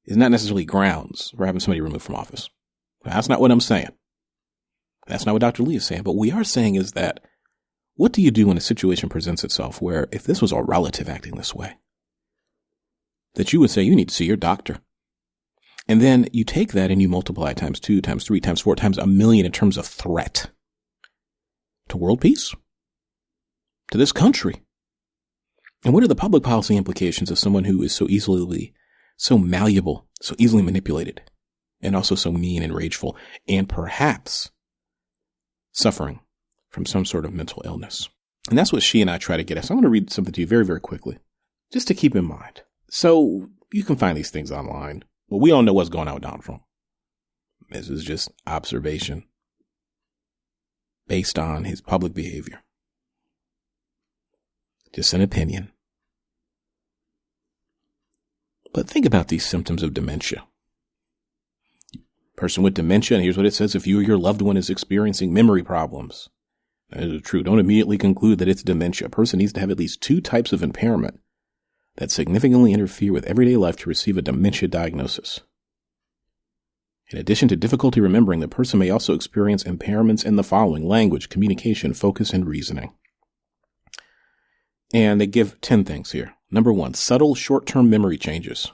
is not necessarily grounds for having somebody removed from office. That's not what I'm saying. That's not what Dr. Lee is saying. But what we are saying is that what do you do when a situation presents itself where if this was a relative acting this way, that you would say you need to see your doctor. And then you take that and you multiply times 2, times 3, times 4, times 1,000,000 in terms of threat to world peace, to this country. And what are the public policy implications of someone who is so malleable, so easily manipulated, and also so mean and rageful, and perhaps suffering from some sort of mental illness? And that's what she and I try to get at. So I'm going to read something to you very, very quickly, just to keep in mind. So you can find these things online. Well, we don't know what's going on with Donald Trump. This is just observation based on his public behavior. Just an opinion. But think about these symptoms of dementia. Person with dementia, and here's what it says: if you or your loved one is experiencing memory problems, that is true. Don't immediately conclude that it's dementia. A person needs to have at least 2 types of impairment that significantly interfere with everyday life to receive a dementia diagnosis. In addition to difficulty remembering, the person may also experience impairments in the following: language, communication, focus, and reasoning. And they give 10 things here. Number 1, subtle short-term memory changes.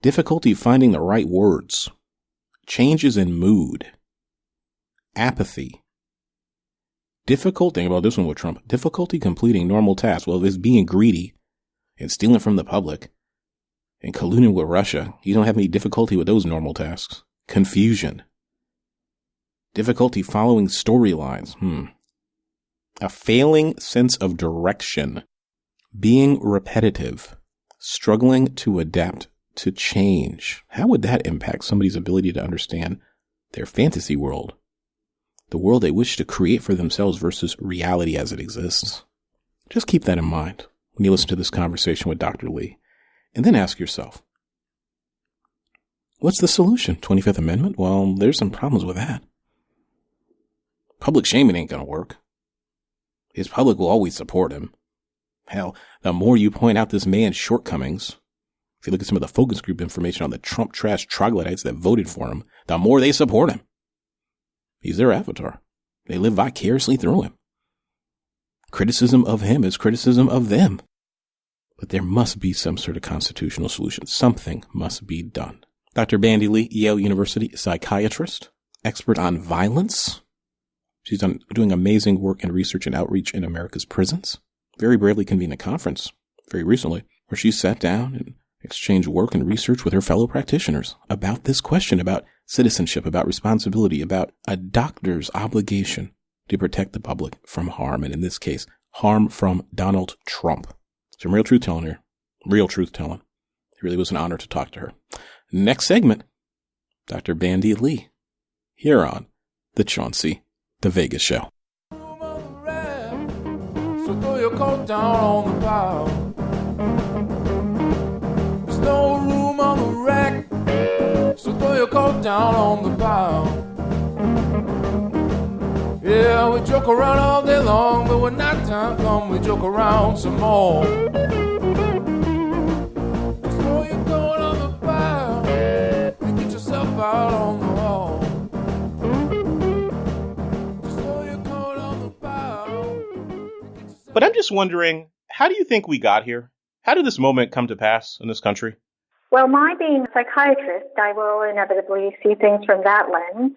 Difficulty finding the right words. Changes in mood. Apathy. Think about this one with Trump. Difficulty completing normal tasks. Well, if it's being greedy and stealing from the public and colluding with Russia, you don't have any difficulty with those normal tasks. Confusion. Difficulty following storylines. A failing sense of direction. Being repetitive. Struggling to adapt to change. How would that impact somebody's ability to understand their fantasy world? The world they wish to create for themselves versus reality as it exists. Just keep that in mind when you listen to this conversation with Dr. Lee. And then ask yourself, what's the solution? 25th Amendment? Well, there's some problems with that. Public shaming ain't going to work. His public will always support him. Hell, the more you point out this man's shortcomings, if you look at some of the focus group information on the Trump trash troglodytes that voted for him, the more they support him. He's their avatar. They live vicariously through him. Criticism of him is criticism of them. But there must be some sort of constitutional solution. Something must be done. Dr. Bandy Lee, Yale University psychiatrist, expert on violence. She's doing amazing work in research and outreach in America's prisons. Very bravely convened a conference very recently where she sat down and exchanged work and research with her fellow practitioners about this question, about citizenship, about responsibility, about a doctor's obligation to protect the public from harm, and in this case, harm from Donald Trump. Some real truth-telling here. Real truth-telling. It really was an honor to talk to her. Next segment, Dr. Bandy Lee, here on the Chauncey DeVega Show. So throw your coat down on the pile. There's no room on the rack, so throw your coat down on the pile. Yeah, we joke around all day long, but when night time comes, we joke around some more. Just throw your coat on the pile and get yourself out on the wall. Just throw your coat on the pile. But I'm just wondering, how do you think we got here? How did this moment come to pass in this country? Well, my being a psychiatrist, I will inevitably see things from that lens.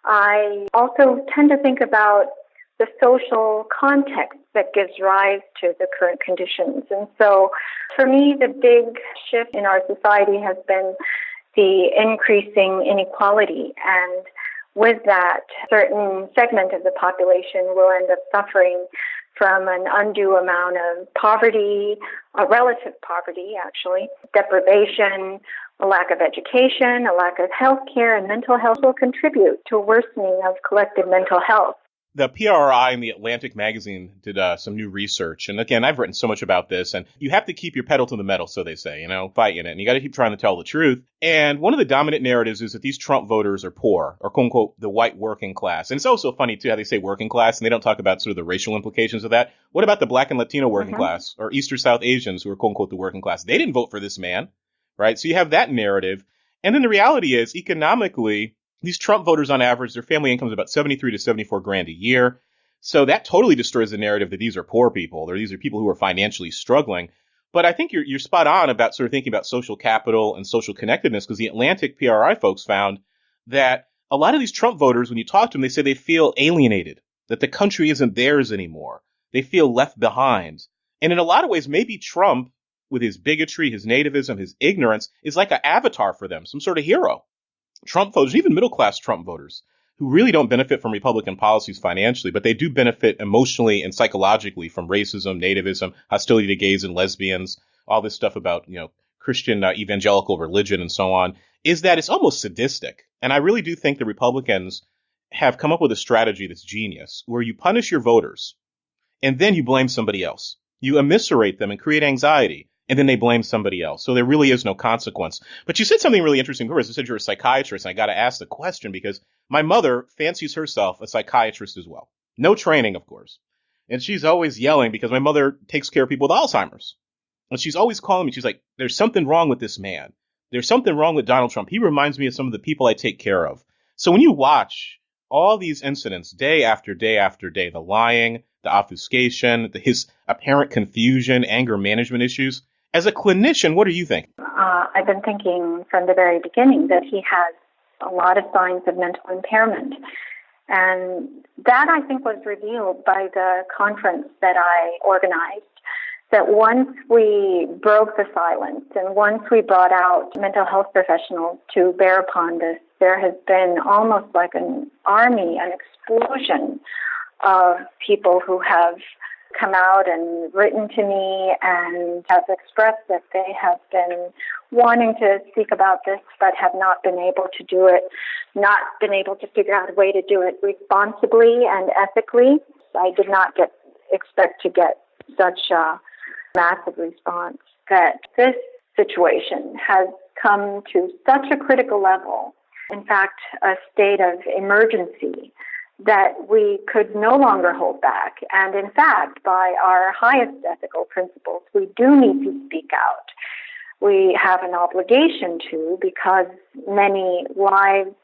I also tend to think about the social context that gives rise to the current conditions. And so for me, the big shift in our society has been the increasing inequality. And with that, a certain segment of the population will end up suffering from an undue amount of poverty, relative poverty, actually, deprivation, a lack of education, a lack of health care, and mental health will contribute to a worsening of collective mental health. The PRI and the Atlantic magazine did some new research. And again, I've written so much about this, and you have to keep your pedal to the metal, so they say, fight in it. And you got to keep trying to tell the truth. And one of the dominant narratives is that these Trump voters are poor, or quote unquote, the white working class. And it's also funny, too, how they say working class, and they don't talk about sort of the racial implications of that. What about the Black and Latino working class, or East or South Asians who are quote unquote the working class? They didn't vote for this man. right? So you have that narrative. And then the reality is, economically, these Trump voters on average, their family income is about 73 to 74 grand a year. So that totally destroys the narrative that these are poor people, or these are people who are financially struggling. But I think you're spot on about sort of thinking about social capital and social connectedness, because the Atlantic PRI folks found that a lot of these Trump voters, when you talk to them, they say they feel alienated, that the country isn't theirs anymore. They feel left behind. And in a lot of ways, maybe Trump, with his bigotry, his nativism, his ignorance, is like an avatar for them, some sort of hero. Trump voters, even middle-class Trump voters, who really don't benefit from Republican policies financially, but they do benefit emotionally and psychologically from racism, nativism, hostility to gays and lesbians, all this stuff about, Christian evangelical religion and so on, is that it's almost sadistic. And I really do think the Republicans have come up with a strategy that's genius, where you punish your voters and then you blame somebody else. You immiserate them and create anxiety, and then they blame somebody else. So there really is no consequence. But you said something really interesting, Chris. You said you're a psychiatrist, and I got to ask the question because my mother fancies herself a psychiatrist as well. No training, of course. And she's always yelling because my mother takes care of people with Alzheimer's. And she's always calling me. She's like, there's something wrong with this man. There's something wrong with Donald Trump. He reminds me of some of the people I take care of. So when you watch all these incidents day after day after day, the lying, the obfuscation, his apparent confusion, anger management issues, as a clinician, what do you think? I've been thinking from the very beginning that he has a lot of signs of mental impairment. And that, I think, was revealed by the conference that I organized, that once we broke the silence and once we brought out mental health professionals to bear upon this, there has been almost like an army, an explosion of people who have come out and written to me and have expressed that they have been wanting to speak about this but have not been able to do it, not been able to figure out a way to do it responsibly and ethically. I did not expect to get such a massive response, that this situation has come to such a critical level, in fact, a state of emergency, that we could no longer hold back. And in fact, by our highest ethical principles, we do need to speak out. We have an obligation to, because many lives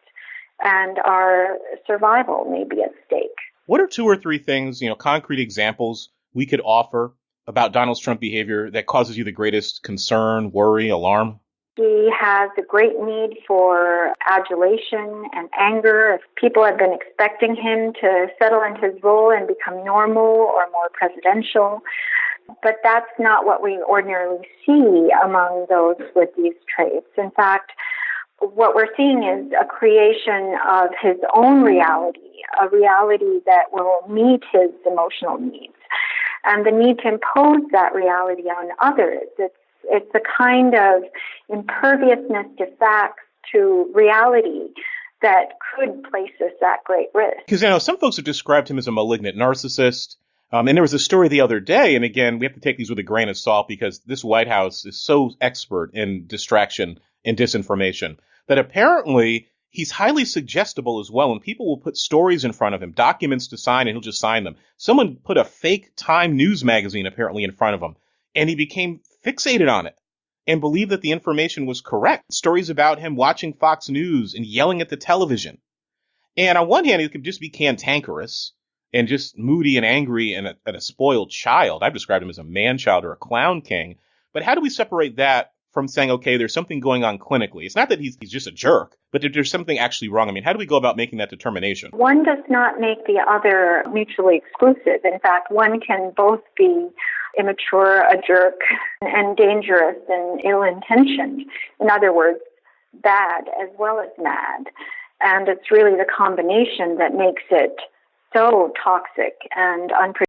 and our survival may be at stake. What are 2 or 3 things, concrete examples we could offer about Donald Trump behavior that causes you the greatest concern, worry, alarm? He has a great need for adulation and anger. People have been expecting him to settle into his role and become normal or more presidential. But that's not what we ordinarily see among those with these traits. In fact, what we're seeing is a creation of his own reality, a reality that will meet his emotional needs, and the need to impose that reality on others. It's a kind of imperviousness to facts, to reality, that could place us at great risk. Because, some folks have described him as a malignant narcissist. And there was a story the other day, and again, we have to take these with a grain of salt because this White House is so expert in distraction and disinformation that apparently he's highly suggestible as well. And people will put stories in front of him, documents to sign, and he'll just sign them. Someone put a fake Time News magazine apparently in front of him, and he became fixated on it and believed that the information was correct. Stories about him watching Fox News and yelling at the television. And on one hand, he could just be cantankerous and just moody and angry and a spoiled child. I've described him as a man-child or a clown king. But how do we separate that from saying, okay, there's something going on clinically? It's not that he's just a jerk, but that there's something actually wrong. I mean, how do we go about making that determination? One does not make the other mutually exclusive. In fact, one can both be immature, a jerk, and dangerous and ill-intentioned. In other words, bad as well as mad. And it's really the combination that makes it so toxic and unpredictable.